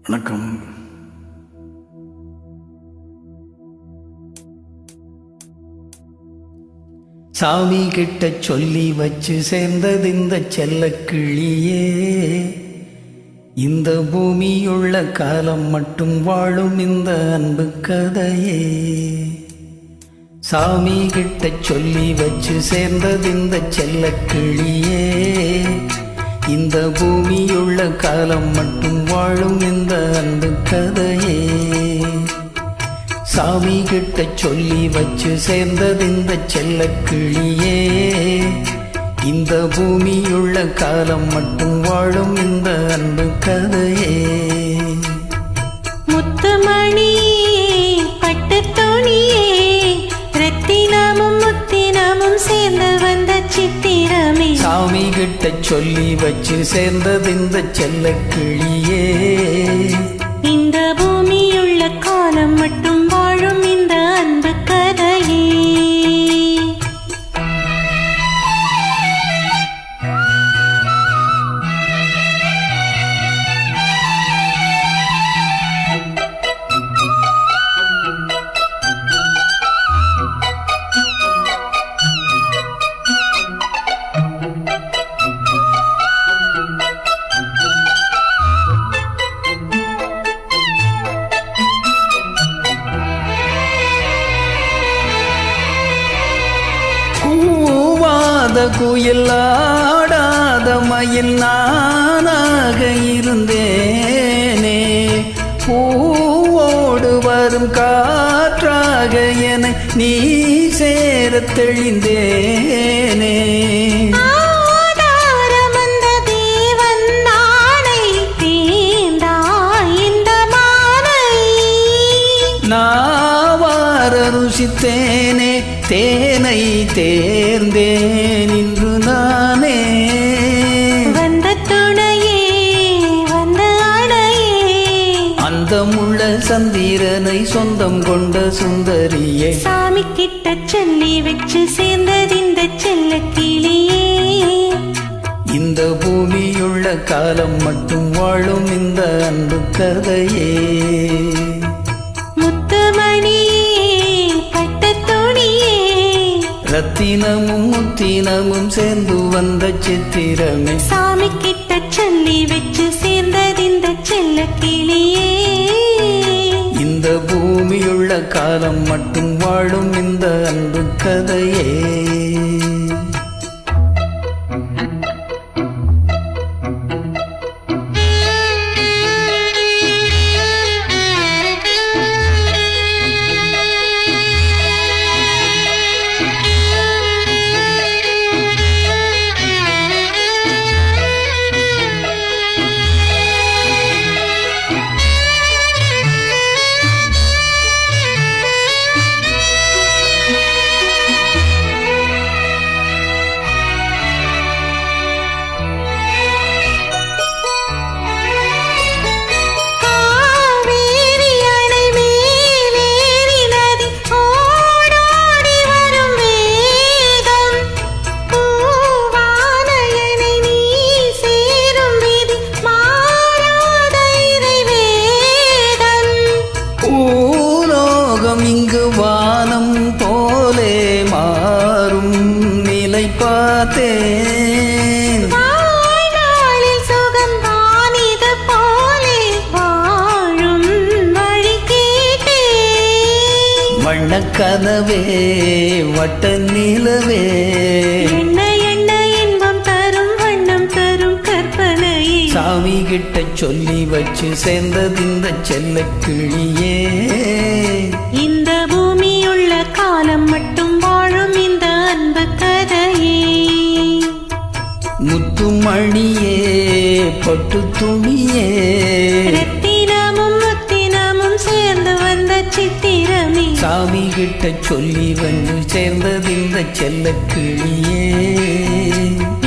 வணக்கம். சாமி கிட்ட சொல்லி வச்சு சேர்ந்தது இந்த செல்ல கிளியே. இந்த பூமியுள்ள காலம் மட்டும் வாழும் இந்த அன்பு கதையே. சாமி கிட்ட சொல்லி வச்சு சேர்ந்தது இந்த செல்ல கிளியே. இந்த பூமியுள்ள காலம் மட்டும் வாழும் இந்த அன்பு கதையே. சாமி கிட்ட சொல்லி வச்சு சேர்ந்தது இந்த செல்ல கிளியே. இந்த பூமியுள்ள காலம் மட்டும் வாழும் இந்த அன்பு கதையே. முத்துமணி பட்டு துணியே, ரத்தினமும் முத்தினமும் சேர்ந்து வந்த சித்திரமே. சாமி கிட்ட சொல்லி வச்சு சேர்ந்தது இந்த செல்ல கிளியே. இந்த பூமியுள்ள காலம் மட்டும் வாழும் இந்த அன்பு கதையே. குயில் ஆடாத மயில் நானாக இருந்தேனே. பூவோடு வரும் காற்றாக என நீ சேர தெளிந்தேனே. நாவார ருசித்தேனே தேனை தேர்ந்தேன் இன்று நானே. வந்த துணையே வந்த அணையே, அந்த முள்ள சந்திரனை சொந்தம் கொண்ட சுந்தரியே. சாமி கிட்ட சொல்லி வச்சு சேர்ந்தது இந்த செல்ல கிளியே. இந்த பூமியுள்ள காலம் மட்டும் வாழும் இந்த அன்பு கதையே. ரத்தினமும் முத்தினமும் சேர்ந்து வந்த சித்திரமே. சாமி கிட்ட சொல்லி வச்சு சேர்ந்தது இந்த செல்ல கிளியே. இந்த பூமியுள்ள காலம் மட்டும் வாழும் இந்த அன்பு கதையே. இங்கு வானம் போலே மாறும் நிலை பார்த்தேன். சுகம்தான் இது போலே வாழும் வழி கேட்டேன். வண்ணக்கனவே வட்ட நிலவே, என்ன என்ன இன்பம் தரும் வண்ணம் தரும் கற்பனையே. சாமி கிட்ட சொல்லி வச்சு சேர்ந்தது இந்த செல்ல கிளியே. இந்த பூமியுள்ள காலம் மட்டும் வாழும் இந்த அன்பு கதையே. முத்துமணியே பட்டு துணியே, ரத்தினமும் முத்தினமும் சேர்ந்து வந்த சித்திரமே. சாமி கிட்ட சொல்லி வந்து சேர்ந்தது இந்த செல்ல கிளியே.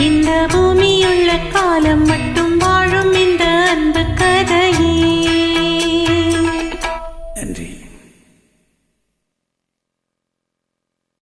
இந்த பூமியுள்ள காலம் மட்டும் வாழும் இந்த அன்பு கதை.